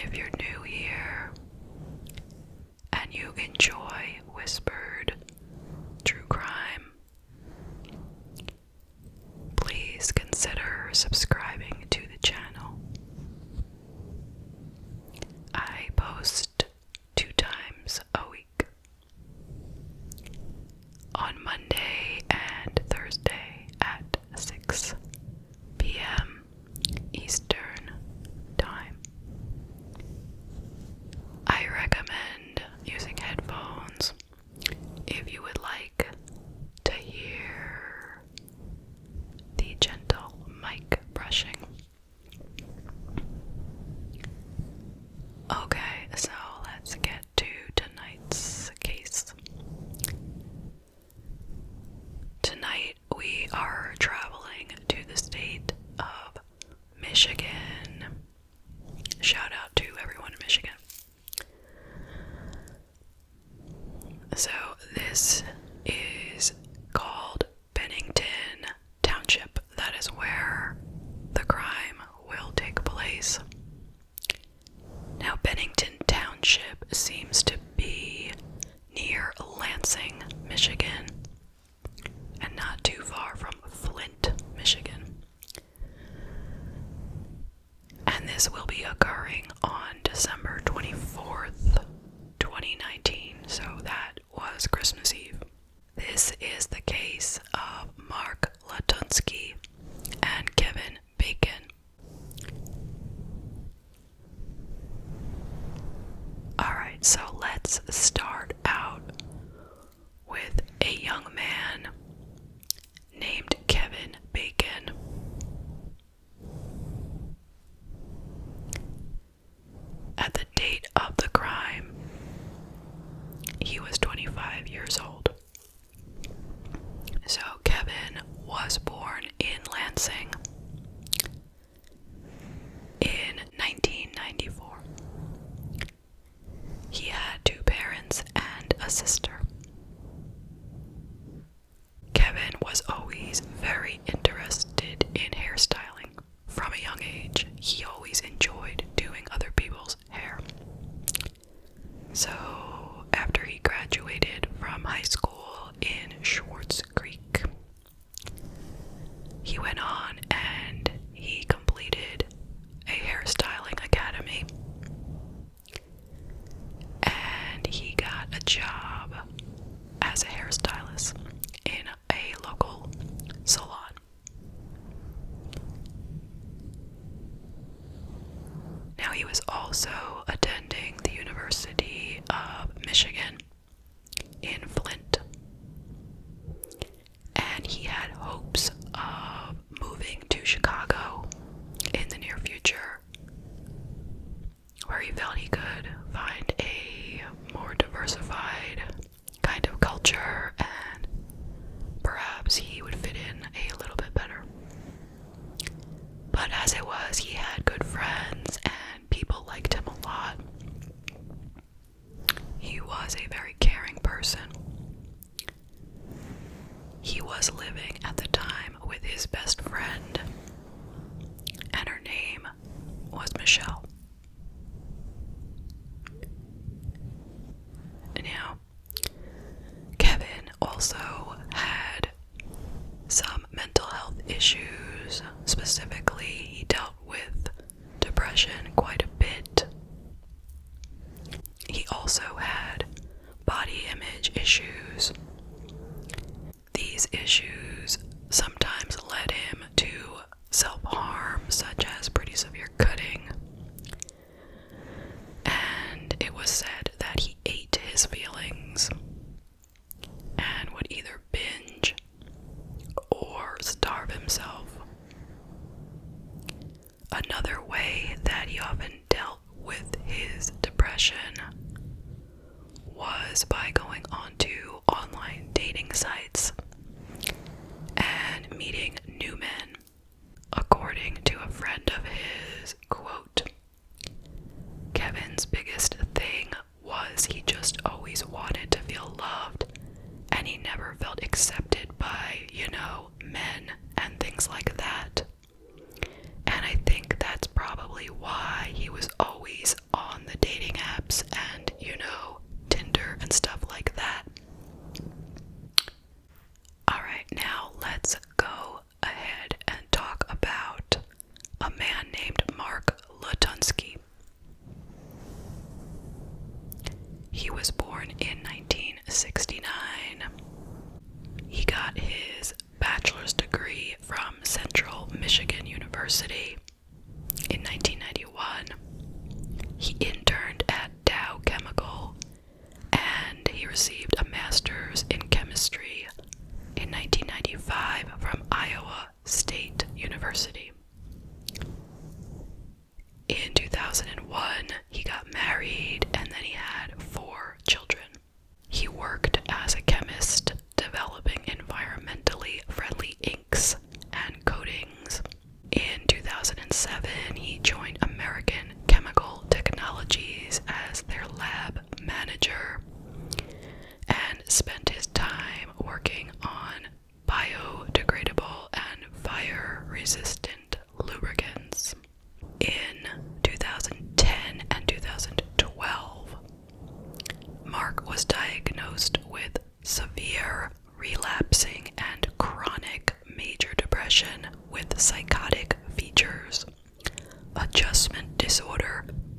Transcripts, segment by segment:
if you're new here and you enjoy whispered true crime, please consider subscribing to the channel. I post 2 times a week, on Monday and Thursday at 6 p.m. Eastern Time. I recommend using headphones if you would like to hear the gentle mic brushing. Okay, so let's get to tonight's case. Tonight we are traveling to the state of Michigan. Shout out to everyone in Michigan. So this is called Bennington Township. That is where the crime will take place. Now, Bennington Township seems to be near Lansing, Michigan, and not too far from Flint, Michigan. And this will be occurring on December 24th, 2019, so that was Christmas Eve. This is the case of Mark Latunski and Kevin Bacon. Alright, so let's start out with a young man named Kevin Bacon. At the date of the crime, he was 25 years old. So Kevin was born in Lansing in 1994. He had 2 parents and a sister. Kevin was always very interested in hairstyling. From a young age, he always enjoyed doing other people's hair. So, after he graduated from high school in Schwartz Creek, he went on and he completed a hairstyling academy. And he got a job as a hairstylist in a local salon. Now, he was also attending the University of Michigan in Flint, and he had hopes of moving to Chicago in the near future, where he felt he could find a more diversified kind of culture and perhaps he would fit in a little bit better. But as it was, he had good friends and people liked him a lot. He was a very caring person. He was living at the time with his best friend, and her name was Michelle. Now, Kevin also had some mental health issues. Specifically, he dealt with depression quite a bit. He also had body image issues. These issues sometimes led him to self-harm, such as pretty severe cutting. And it was said that he ate his feelings and would either binge or starve himself. Another way that he often dealt with his depression was by going onto online dating sites and meeting new men. According to a friend of his, quote, Kevin's biggest thing was he just always wanted to feel loved, and he never felt accepted by, men and things like that. And I think that's probably why he was always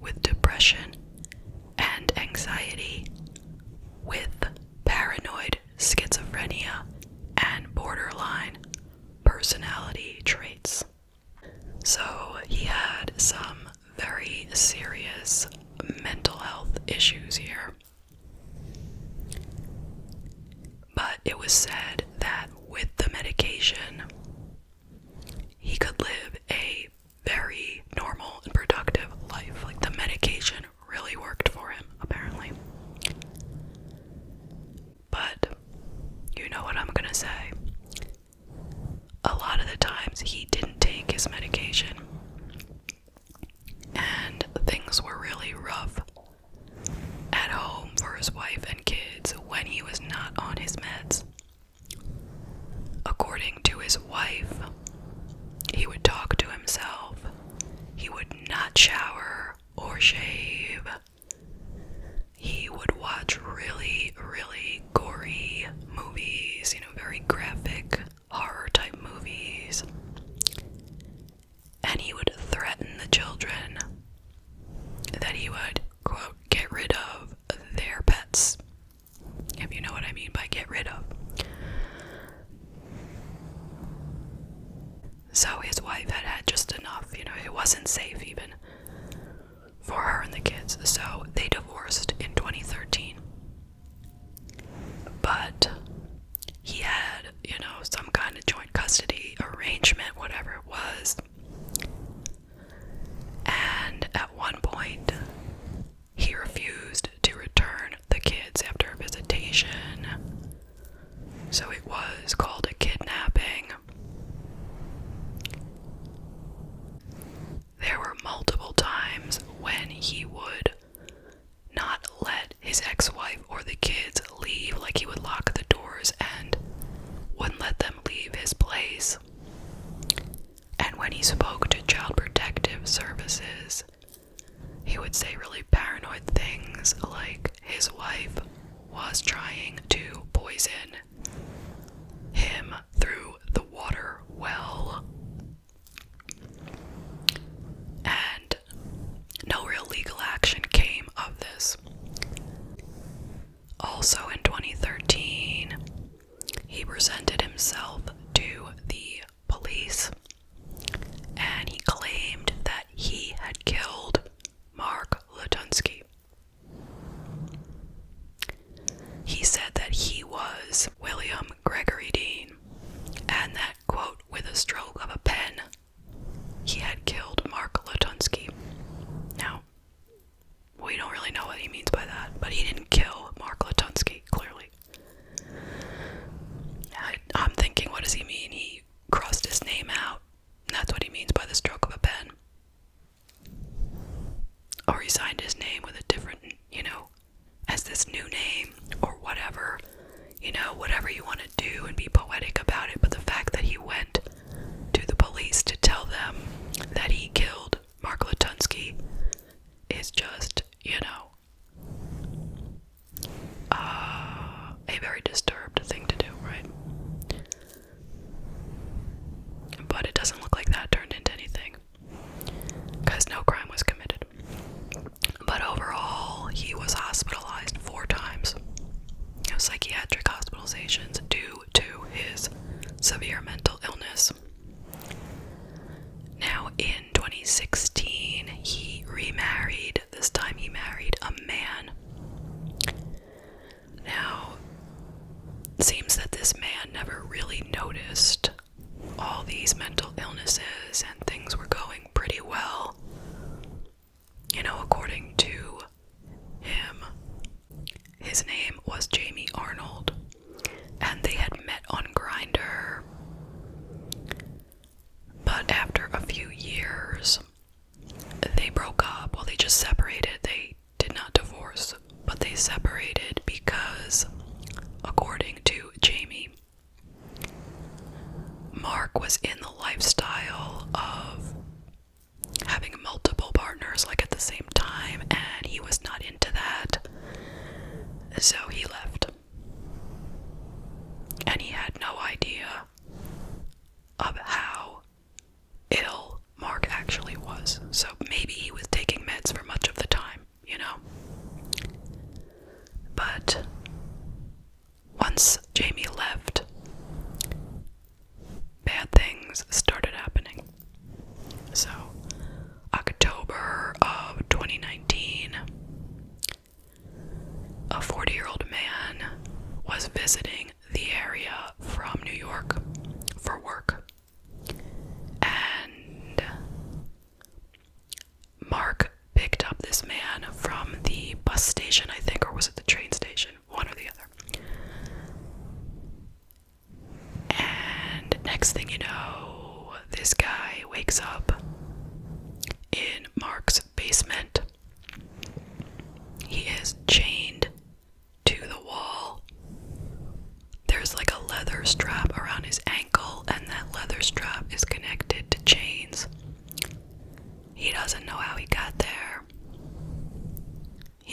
with depression and anxiety, with paranoid schizophrenia and borderline personality traits. So he had some very serious mental health issues here. But it was said that with the medication, he could live a very normal and productive life. Like, the medication really worked for him, apparently. But you know what I'm gonna say. A lot of the times he didn't take his medication, and things were really rough at home for his wife and kids when he was not on his meds. According to his wife, he would talk to himself, he would not shower or shave, he would watch really, really gory movies, very graphic horror type movies, and he would threaten the children that he would, quote, get rid of their pets, if you know what I mean by get rid of. So his wife had just enough, it wasn't safe even for her and the kids, so they divorced in 2013. But he had, some kind of joint custody arrangement, whatever it was. And at one point, he refused to return the kids after a visitation. So it was called a kidnapping. There were multiple times when he would not let his ex-wife or the kids leave, like he would lock the doors and wouldn't let them leave his place. And when he spoke to Child Protective Services, he would say really paranoid things like his wife was trying to poison him through the water well. And no real legal action came of this. Also in 2013, he presented himself to the police and he claimed that he had killed Mark Latunski. He said that he was William Gregory Dean and that, quote, with a stroke of a pen, he had killed Mark Latunski. Now, we don't really know what he means by that, but he didn't kill Mark Latunski, clearly. I'm thinking, what does he mean? He crossed his name out. That's what he means by the stroke of a pen. Or he signed his name with a different, as this new name, or whatever. Whatever you want to do and be poetic about it, but the fact that he went to the police to tell them that he killed Mark Latunski is just, a very disturbed thing to do, right? But it doesn't look like that turned into anything, because no crime was committed. But overall, he was hospitalized 4 times. Psychiatric hospitalizations due to his severe mental illness.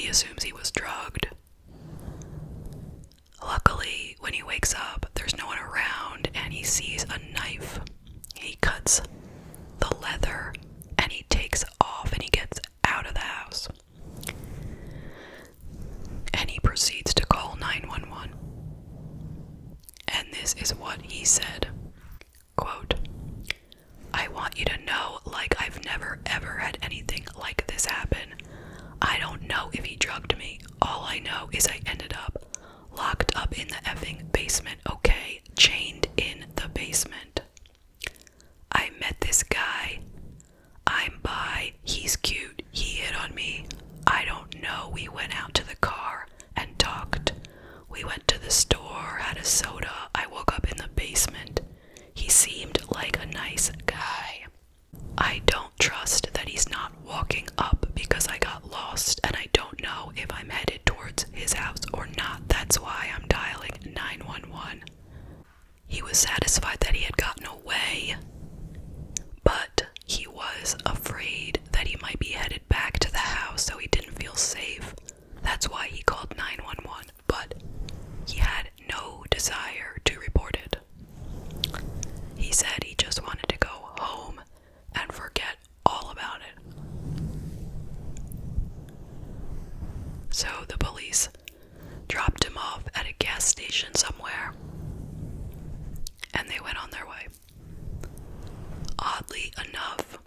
assumes he was drugged. Luckily, when he wakes up, there's no one around and he sees a knife. He cuts the leather and he takes off and he gets out of the house. And he proceeds to call 911. And this is what he said. Quote, "I want you to know, like, I've never ever had anything like this happen. I don't know if he drugged me. All I know is I ended up locked up in the effing basement, okay? Chained in the basement. I met this guy. I'm bi. He's cute. He hit on me. I don't know. We went out to the car and talked. We went to the store, had a soda. I woke up in the basement. He seemed like a nice guy. I don't trust that he's not walking up because I got lost and I don't know if I'm headed towards his house or not. That's why I'm dialing 911. He was satisfied that he had gotten away, but he was afraid that he might be headed back to the house, so he didn't feel safe. That's why he called 911, but he had no desire to report it. He said he just wanted to go home and forget all about it." So the police dropped him off at a gas station somewhere, and they went on their way. Oddly enough,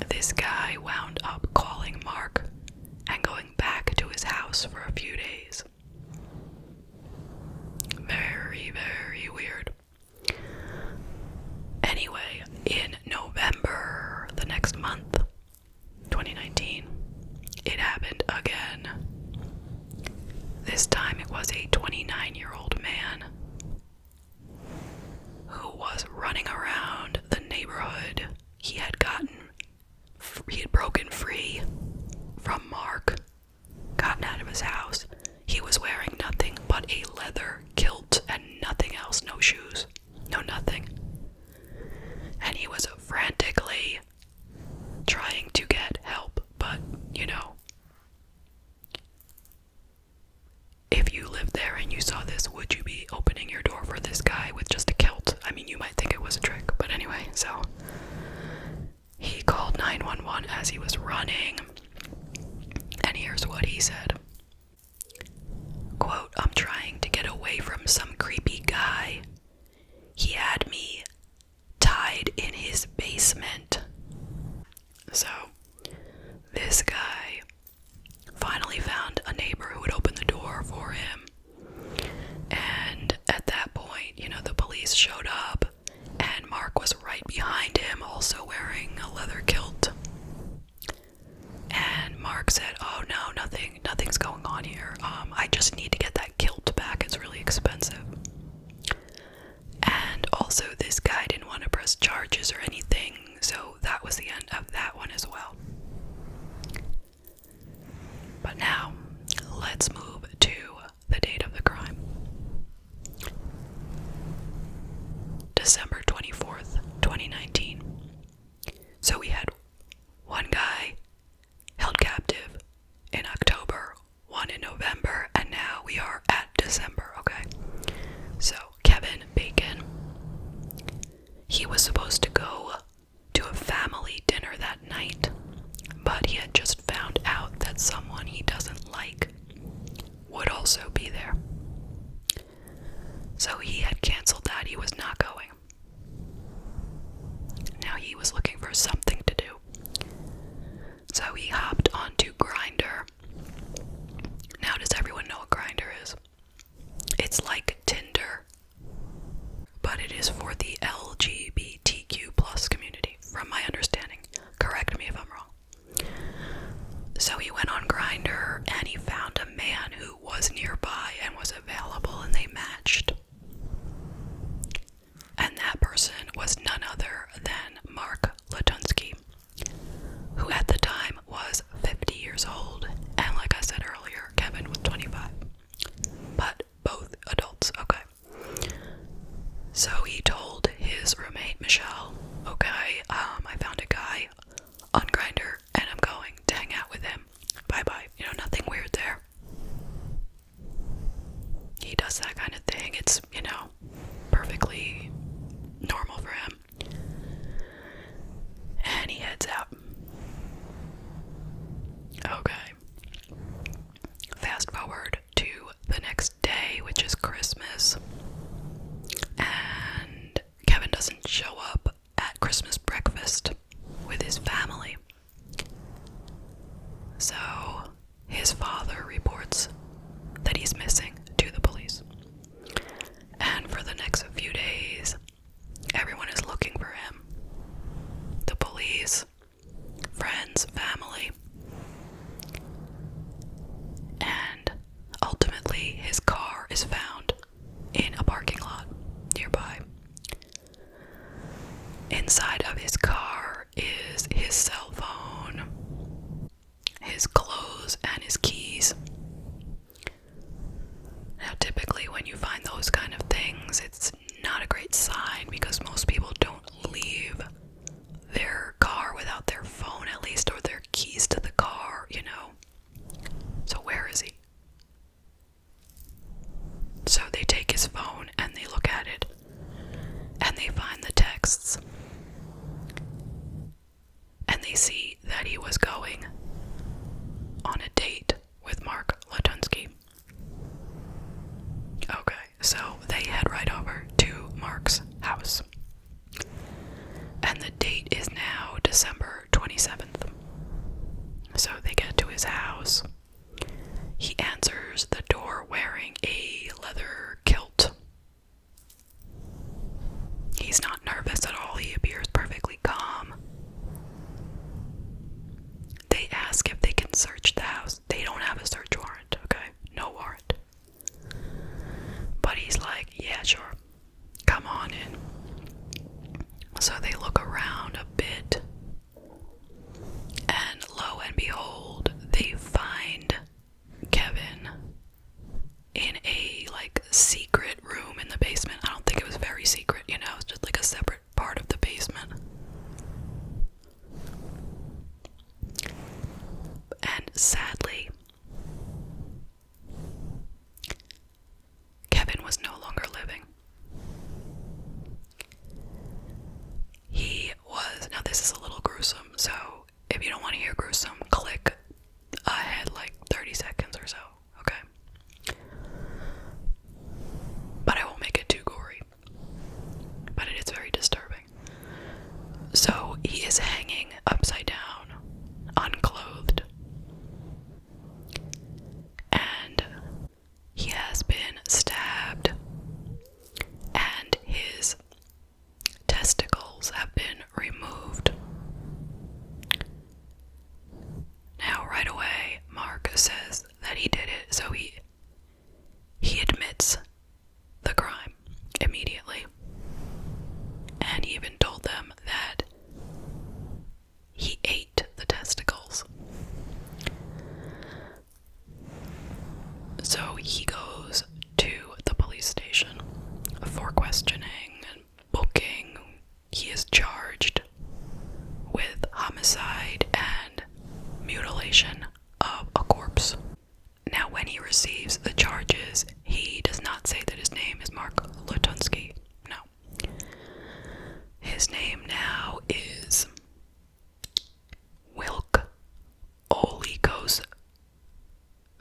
this guy wound up calling Mark and going back to his house for a few days. Very, very weird. Anyway, in November, the next month, 2019, it happened again. This time it was a 29-year-old man who was running around the neighborhood. He had broken free from Mark, gotten out of his house. He was wearing nothing but a leather kilt and nothing else, no shoes, no nothing. And he was frantically trying to get help, but, you know, if you lived there and you saw this, would you be opening your door for this guy with just a kilt? I mean, you might think it was a trick, but anyway, so he called 911 as he was running, and here's what he said. Quote, "I'm trying to get away from some creepy guy. He had me tied in his basement." So, this guy finally found a neighbor who would open the door for him. And at that point, you know, the police showed up, and Mark was right behind him, also wearing a leather kilt. And Mark said, "Oh no, nothing's going on here. I just need to get that kilt back. It's really expensive." And also, this guy didn't want to press charges or anything, so that was the end of that one as well. But now, let's move to the date of the crime. December 24th, 2019. So we had one guy held captive in October, one in November, and now we are at December, okay? So, Kevin Bacon, he was supposed to go to a family dinner that night, but he had just found out that someone he doesn't like would also be there. So he had canceled that. He was not going. Now he was looking for something to do. So he hopped onto Grindr. Now, does everyone know what Grindr is? It's like Tinder, but it is for the LGBTQ plus community, from my understanding. Correct me if I'm wrong. So he went on Grindr and he found a man who was nearby and was available, and they matched. And that person was none other than Mark Latunski, who at the time was So his father reports that he's missing to the police. And for the next few days, everyone is looking for him. The police, friends, family. And ultimately, his car is found in a parking lot nearby. Inside of his car is his cell phone, his clothes, and his keys. Now, typically when you find those kind of things, it's not a great sign because most people don't leave their car without their phone at least, or their keys to the car, you know. So where is he? So they take his phone and they look at it and they find the texts. And they see that he was going on a date with Mark Latunski. Okay, so they head right over to Mark's house. And the date is now December 27th. So they get to his house. He answers the door wearing a leather kilt. He's not nervous at all. He appears perfectly calm. They ask if they can search the house. They don't have a search warrant, okay? No warrant. But he's like, yeah, sure. Come on in. So they look around a bit. And lo and behold, they find Kevin in a, secret room in the basement. I don't think it was very secret, you know, it's just like a separate part of the basement. And sadly, Kevin was no longer living. He was, now this is a little gruesome, so if you don't want to hear gruesome, click ahead 30 seconds or so, okay? But I won't make it too gory. But it is very disturbing. So he is hanging upside down, unclothed. And he has been stabbed. And his testicles have been removed. Now, right away, Mark says that he did it, so he admits the crime immediately. And he even told them that he ate the testicles. So he goes to the police station for questioning and booking. He is charged with homicide and mutilation of a corpse. Now, when he receives the charges, he does not say that his name is Mark Latunski. No. His name now is Wilk Olikos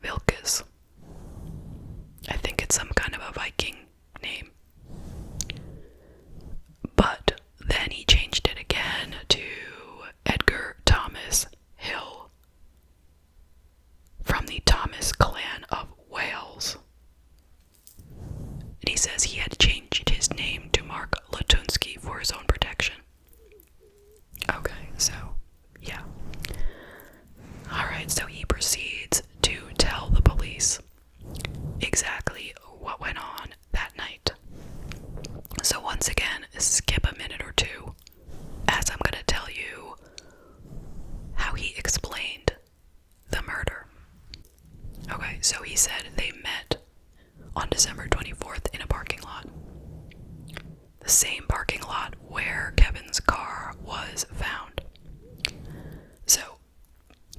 Vilkes. I think it's some kind of a Viking name. But then he changed it again to Edgar Thomas Hill from the Thomas clan of Wales. And he says he had changed his name to Mark Latunski for his own protection. Okay, so, yeah. Alright, so he proceeds to tell the police exactly what went on that night. So once again, skip a minute or two, as I'm going to tell you how he explained the murder. Okay, so he said they met on December 24th in a parking lot. The same parking lot where Kevin's car was found. So,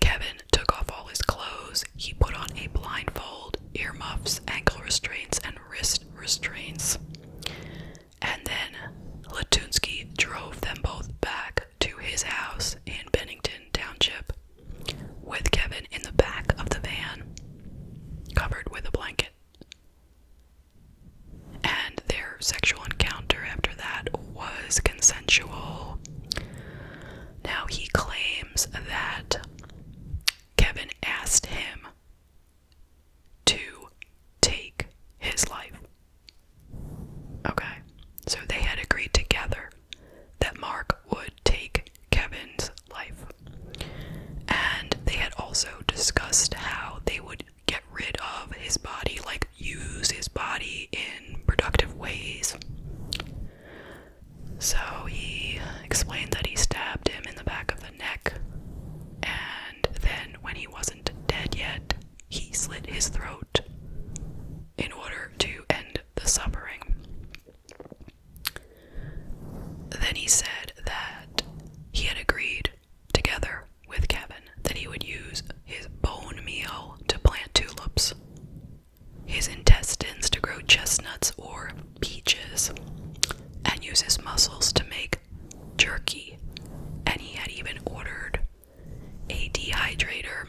Kevin took off all his clothes, he put on a blindfold, earmuffs, ankle restraints, and wrist restraints. And then Latunski drove them both back to his house in Bennington Township, with Kevin in the back of the van, covered with a blanket. And their sexual encounter after that was consensual. Now, he claims that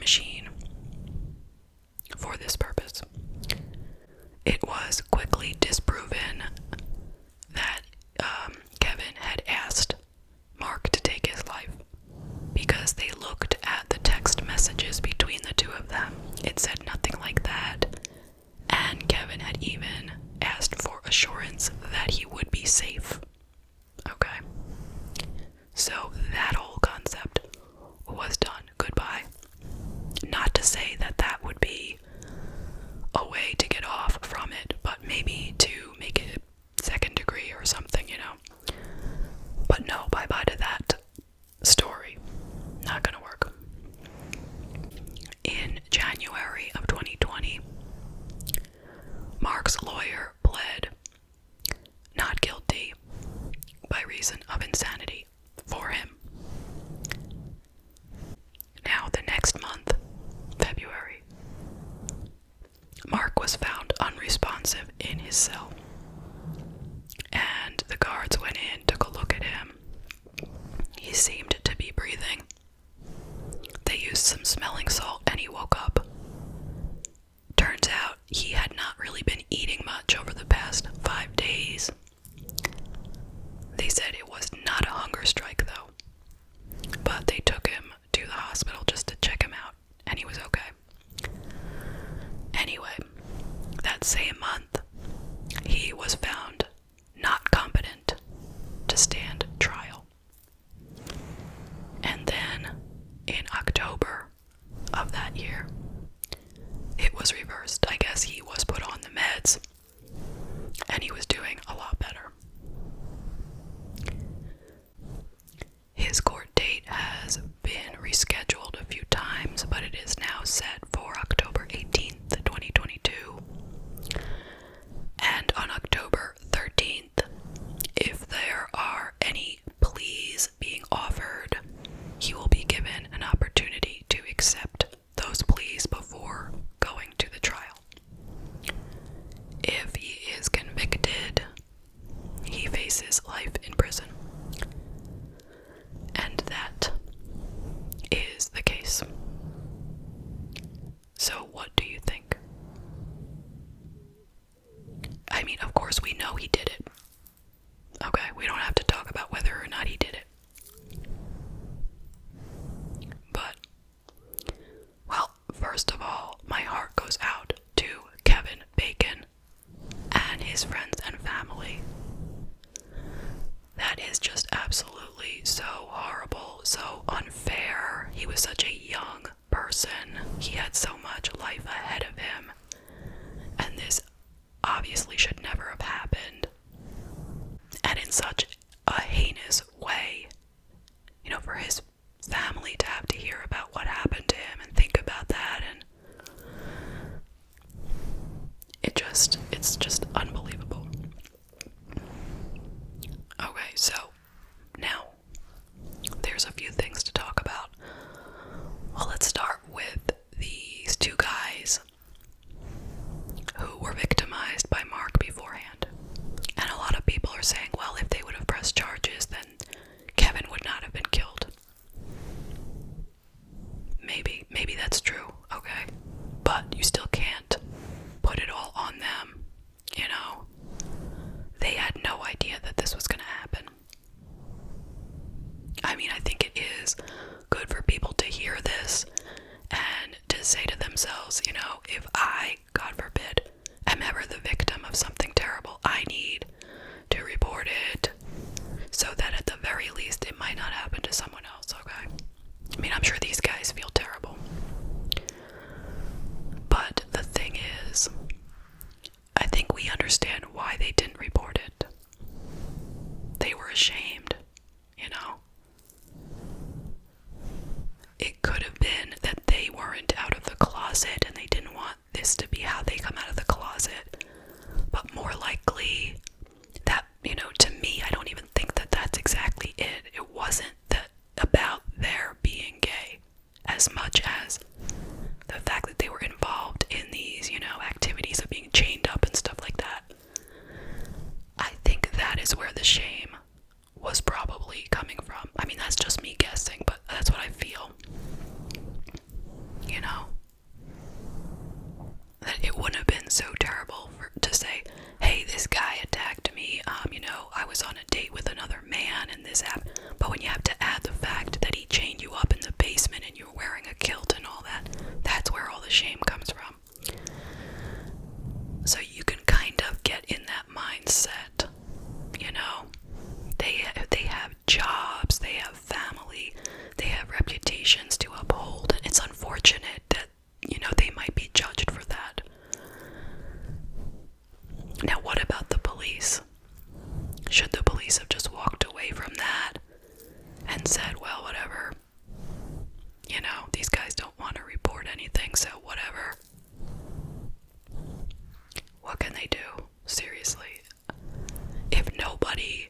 machine for this purpose. It was quickly disproven that Kevin had asked Mark to take his life because they looked at the text messages between the two of them. It said nothing like that, and Kevin had even asked for assurance that he would be safe. Okay, so that whole concept was done. Goodbye. Not to say that that would be a way to get off from it, but maybe to make it second degree or something, But no, bye-bye to that story. Not gonna work. In January of 2020, Mark's lawyer pled not guilty by reason of insanity for him. Now, the next month, February, Mark was found unresponsive in his cell, and the guards went in, took a look at him. He seemed to be breathing. They used some smelling salt and he woke up. Turns out he had not really been eating much over the past 5 days. They said it was not a hunger strike though, but they took him to the hospital just to check him out, and he was okay. Anyway, that same month, he was found not competent to stand trial. And then, in October of that year, it was reversed. I guess he was put on the meds, and he was doing a lot better. His court date has been rescheduled a few times, but it is now set for October 18th, 2022. And on October 13th, if there are any pleas being offered, he will be given an opportunity to accept those pleas before going to the trial. If he is convicted, he faces life in prison. And that is the case. So what do you think? I mean, of course we know he did it. Okay, we don't have to talk about whether or not he did it. But, well, first of all, my heart goes out to Kevin Bacon and his friends and family. That is just absolutely so horrible, so unfair. He was such a young person. He had so much life ahead of him. And this obviously should never have happened. And in such a heinous way. For his family to have to hear about what happened to him and think about that, and it's just unbelievable. Okay, so now there's a few things to talk about. Well, let's start with these two guys who were victimized by Mark beforehand. And a lot of people are saying, well, if they would have pressed charges, then Kevin would not have been killed. Maybe that's true, okay? But you still can't put it all on them, They had no idea that this was going to happen. I mean, I think it is good for people to hear this and to say to themselves, if I, God forbid, am ever the victim of something terrible, I need to report it so that at the very least it might not happen to someone else, okay? I mean, I'm sure these guys feel terrible. But the thing is, I think we understand why they didn't report it. They were ashamed, It could have been that they weren't out of the closet and they didn't want this to be how they come out of the closet. But more likely that, to me, I don't even think that that's exactly it. It wasn't about their being gay as much as the fact that they were involved in these, activities of being chained up and stuff like that. I think that is where the shame was probably coming from. I mean, that's just me guessing, but that's what I feel. the shame comes from. So you can kind of get in that mindset, you know. They have jobs, they have family, they have reputations to uphold, and it's unfortunate that, you know, they might be judged for that. Now, what about the police? Should the police have just walked away from that and said, well, whatever, you know, these guys don't want to report anything, so whatever. What can they do? Seriously. If nobody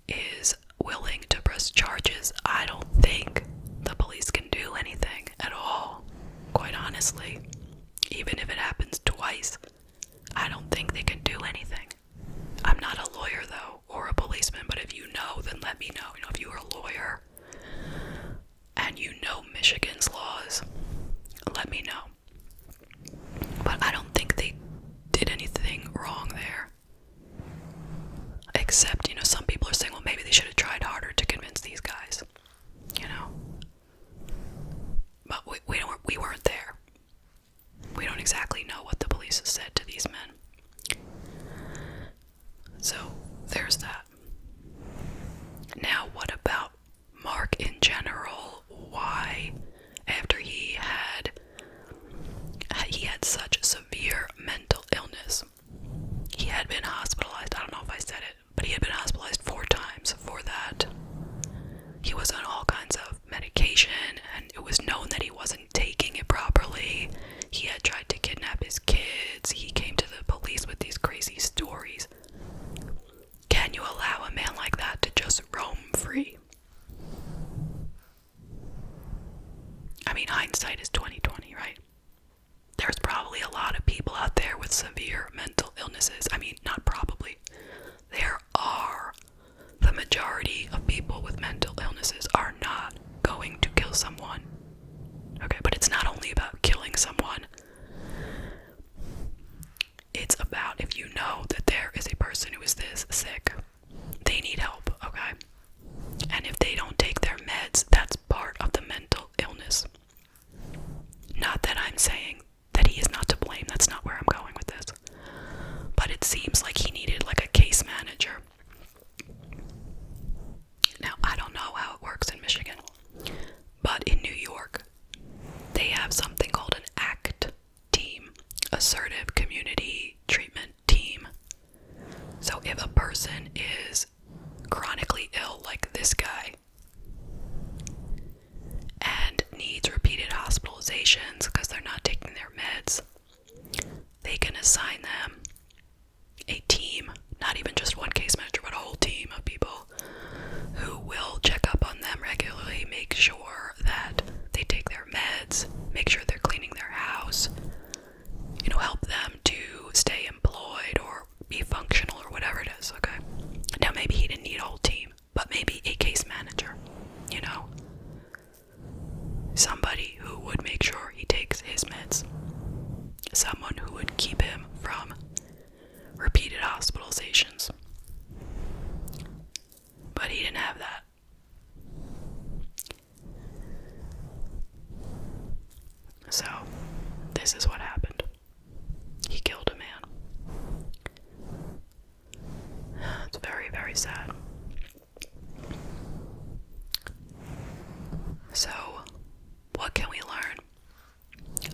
is willing to press charges, I don't think the police can do anything at all. Quite honestly. Even if it happens twice, I don't think they can do anything. I'm not a lawyer though, or a policeman, but if you know, then let me know. You know, if you are a lawyer and you know Michigan's laws, let me know. But I don't think they did anything wrong there. Except, you know, some people are saying, well, maybe they should have tried harder to convince these guys, you know. But we weren't there. We don't exactly know what the police have said to these men. So, there's that. Now, what about Mark in general? Why, after he had such severe mental illness, he had been hospitalized, I don't know if I said it, but he had been hospitalized 4 times for that. He was on all kinds of medication, and it was known that he wasn't taking it properly. He had tried to kidnap his kids. He came to the police with these crazy stories. Can you allow a man like that to just roam free? I mean, hindsight is 20/20, right? There's probably a lot of people out there with severe mental illnesses. I mean, not probably. There are. The majority of people with mental illnesses are not going to kill someone. Okay, but it's not only about killing someone. It's about, if you know that there is a person who is this sick, they need help, okay? And if they don't take their meds, that's part of the mental illness. Not that I'm saying that he is not to blame, that's not where I'm going with this. But it seems like he needed like a case manager. Now, I don't know how it works in Michigan, but in New York, they have something called an ACT team, Assertive Community Treatment Team. So if a person is chronically ill, like this guy, and needs repeated hospitalizations because they're not taking their meds, they can assign them a team, not even just one case manager, but a whole team of people who will check up on them regularly, make sure that they take their meds, make sure they're cleaning their house, you know, help them to stay employed or be functional or whatever it is, okay? Now, maybe he didn't need a whole team, but maybe a case manager, you know? Somebody who would make sure he takes his meds. Someone who would keep him from repeated hospitalizations. But he didn't have that. So, this is what happened. He killed a man. It's very, very sad. So, what can we learn?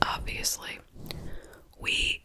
Obviously, we